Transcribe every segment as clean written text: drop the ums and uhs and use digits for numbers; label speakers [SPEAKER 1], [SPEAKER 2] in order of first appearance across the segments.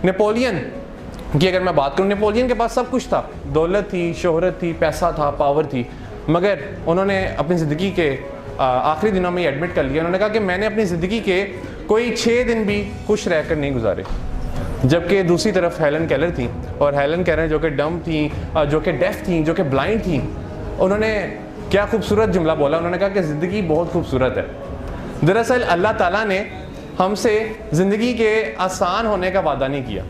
[SPEAKER 1] Napoleon की अगर मैं बात करूँ, नेपोलियन के पास सब कुछ था, दौलत थी, शोहरत थी, पैसा था, पावर थी, मगर उन्होंने अपनी ज़िंदगी के आखिरी दिनों में एडमिट कर लिया। उन्होंने कहा कि मैंने अपनी ज़िंदगी के कोई 6 दिन भी खुश रहकर नहीं गुजारे। जबकि दूसरी तरफ हेलन केलर थी, और हेलन केलर जो कि डम थी, जो कि डेफ थी, जो कि ब्लाइंड थी, उन्होंने क्या खूबसूरत जुमला बोला। उन्होंने कहा कि ज़िंदगी बहुत खूबसूरत है। दरअसल अल्लाह ताला ने हमसे ज़िंदगी के आसान होने का वादा नहीं किया।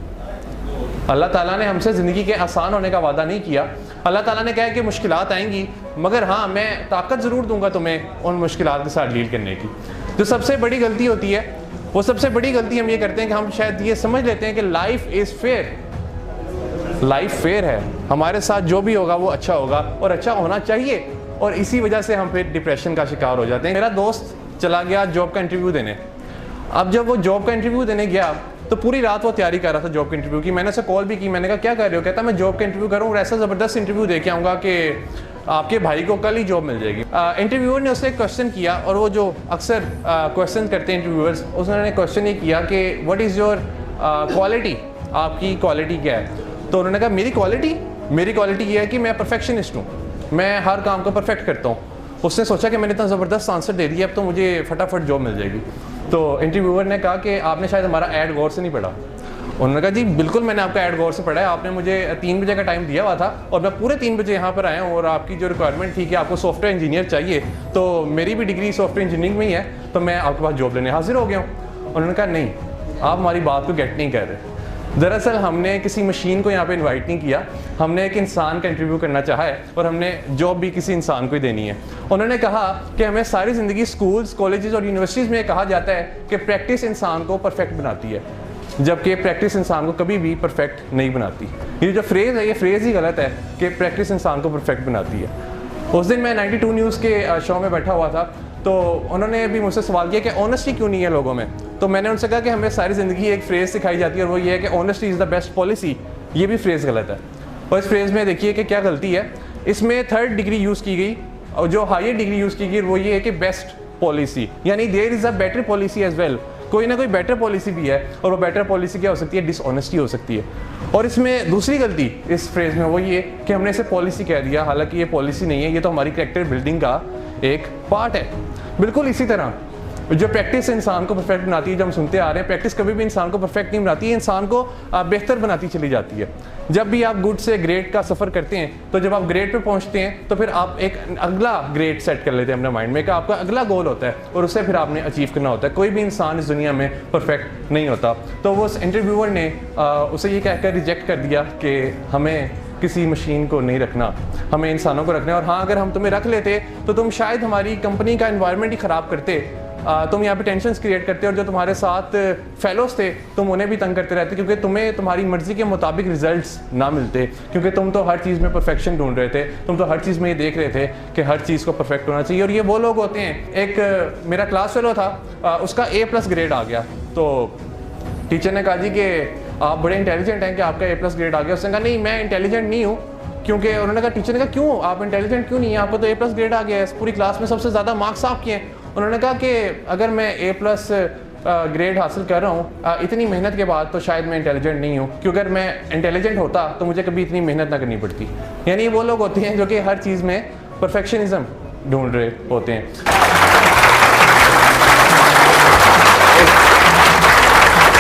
[SPEAKER 1] अल्लाह ताला ने हमसे ज़िंदगी के आसान होने का वादा नहीं किया। अल्लाह ताला ने कहा कि मुश्किलात आएंगी, मगर हाँ मैं ताकत ज़रूर दूंगा तुम्हें उन मुश्किलात के साथ डील करने की। जो सबसे बड़ी गलती होती है, वो सबसे बड़ी गलती हम ये करते हैं कि हम शायद ये समझ लेते हैं कि life is fair. Life fair है, हमारे साथ जो भी होगा वो अच्छा होगा और अच्छा होना चाहिए, और इसी वजह से हम फिर डिप्रेशन का शिकार हो जाते हैं। मेरा दोस्त चला गया जॉब का इंटरव्यू देने। अब जब वो जॉब का इंटरव्यू देने गया तो पूरी रात वो तैयारी कर रहा था जॉब के इंटरव्यू की। मैंने उसे कॉल भी की, मैंने कहा क्या कर रहे हो? कहता मैं जॉब का इंटरव्यू कर रहा हूँ और ऐसा ज़बरदस्त इंटरव्यू दे के आऊँगा कि आपके भाई को कल ही जॉब मिल जाएगी। इंटरव्यूअर ने उससे एक क्वेश्चन किया, और वो जो अक्सर क्वेश्चन करते हैं इंटरव्यूअर्स, उसने क्वेश्चन ये किया कि व्हाट इज़ योर क्वालिटी, आपकी क्वालिटी क्या है? तो उन्होंने कहा मेरी क्वालिटी ये है कि मैं परफेक्शनिस्ट हूँ, मैं हर काम को परफेक्ट करता हूँ। उसने सोचा कि मैंने इतना ज़बरदस्त आंसर दे दिया, अब तो मुझे फटाफट जॉब मिल जाएगी। तो इंटरव्यूअर ने कहा कि आपने शायद हमारा ऐड गौर से नहीं पढ़ा। उन्होंने कहा जी बिल्कुल मैंने आपका ऐड गौर से पढ़ा है, आपने मुझे 3 बजे का टाइम दिया हुआ था और मैं पूरे 3 बजे यहाँ पर आया हूँ, और आपकी जो रिक्वायरमेंट थी कि आपको सॉफ्टवेयर इंजीनियर चाहिए, तो मेरी भी डिग्री सॉफ्टवेयर इंजीनियरिंग में ही है, तो मैं आपके पास जॉब लेने हाजिर हो गया हूँ। उन्होंने कहा नहीं, आप हमारी बात को गेट नहीं कर रहे। दरअसल हमने किसी मशीन को यहाँ पे इनवाइट नहीं किया, हमने एक इंसान का इंटरव्यू करना चाहा है, और हमने जॉब भी किसी इंसान को ही देनी है। उन्होंने कहा कि हमें सारी ज़िंदगी स्कूल्स, कॉलेजेस और यूनिवर्सिटीज़ में कहा जाता है कि प्रैक्टिस इंसान को परफेक्ट बनाती है, जबकि प्रैक्टिस इंसान को कभी भी परफेक्ट नहीं बनाती। ये जो फ्रेज़ है, ये फ्रेज़ ही गलत है कि प्रैक्टिस इंसान को परफेक्ट बनाती है। उस दिन मैं 92 न्यूज़ के शो में बैठा हुआ था, तो उन्होंने भी मुझसे सवाल किया कि ऑनेस्टी क्यों नहीं है लोगों में। तो मैंने उनसे कहा कि हमें सारी ज़िंदगी एक फ्रेज़ सिखाई जाती है, और वो ये है कि honesty is the best policy. ये भी फ्रेज़ गलत है, और इस फ्रेज़ में देखिए कि क्या गलती है। इसमें 3rd डिग्री यूज़ की गई, और जो हायर डिग्री यूज़ की गई वो ये है कि बेस्ट पॉलिसी, यानी there is a better policy as well. कोई ना कोई बेटर पॉलिसी भी है, और वो बेटर पॉलिसी क्या हो सकती है? डिसऑनेस्टी हो सकती है। और इसमें दूसरी गलती इस फ्रेज़ में वो ये कि हमने इसे पॉलिसी कह दिया, हालांकि ये पॉलिसी नहीं है, ये तो हमारी कैरेक्टर बिल्डिंग का एक पार्ट है। बिल्कुल इसी तरह जो प्रैक्टिस इंसान को परफेक्ट बनाती है, जो हम सुनते आ रहे हैं, प्रैक्टिस कभी भी इंसान को परफेक्ट नहीं बनाती है, इंसान को बेहतर बनाती चली जाती है। जब भी आप गुड से ग्रेट का सफ़र करते हैं, तो जब आप ग्रेट पे पहुंचते हैं तो फिर आप एक अगला ग्रेट सेट कर लेते हैं अपने माइंड में, कि आपका अगला गोल होता है और उसे फिर आपने अचीव करना होता है। कोई भी इंसान इस दुनिया में परफेक्ट नहीं होता। तो वो इंटरव्यूअर ने उसे ये कहकर रिजेक्ट कर दिया कि हमें किसी मशीन को नहीं रखना, हमें इंसानों को रखना है, और हाँ अगर हम तुम्हें रख लेते तो तुम शायद हमारी कंपनी का एनवायरनमेंट ही ख़राब करते, तुम यहाँ पे टेंशन्स क्रिएट करते, और जो तुम्हारे साथ फेलोज थे तुम उन्हें भी तंग करते रहते, क्योंकि तुम्हें तुम्हारी मर्जी के मुताबिक रिजल्ट्स ना मिलते, क्योंकि तुम तो हर चीज़ में परफेक्शन ढूंढ रहे थे, तुम तो हर चीज़ में ये देख रहे थे कि हर चीज़ को परफेक्ट होना चाहिए। और ये वो लोग होते हैं, एक मेरा क्लास फेलो था, उसका A+ ग्रेड आ गया, तो टीचर ने कहा जी कि आप बड़े इंटेलिजेंट हैं कि आपका A+ ग्रेड आ गया। उसने कहा नहीं मैं इंटेलिजेंट नहीं हूँ, क्योंकि उन्होंने कहा, टीचर ने कहा क्यों आप इंटेलिजेंट क्यों नहीं है, आपको तो A+ ग्रेड आ गया है, पूरी क्लास में सबसे ज़्यादा मार्क्स आपके हैं। उन्होंने कहा कि अगर मैं A+ ग्रेड हासिल कर रहा हूँ इतनी मेहनत के बाद, तो शायद मैं इंटेलिजेंट नहीं हूँ, क्योंकि अगर मैं इंटेलिजेंट होता तो मुझे कभी इतनी मेहनत ना करनी पड़ती। यानी वो लोग होते हैं जो कि हर चीज़ में परफेक्शनिज्म ढूंढ रहे होते हैं।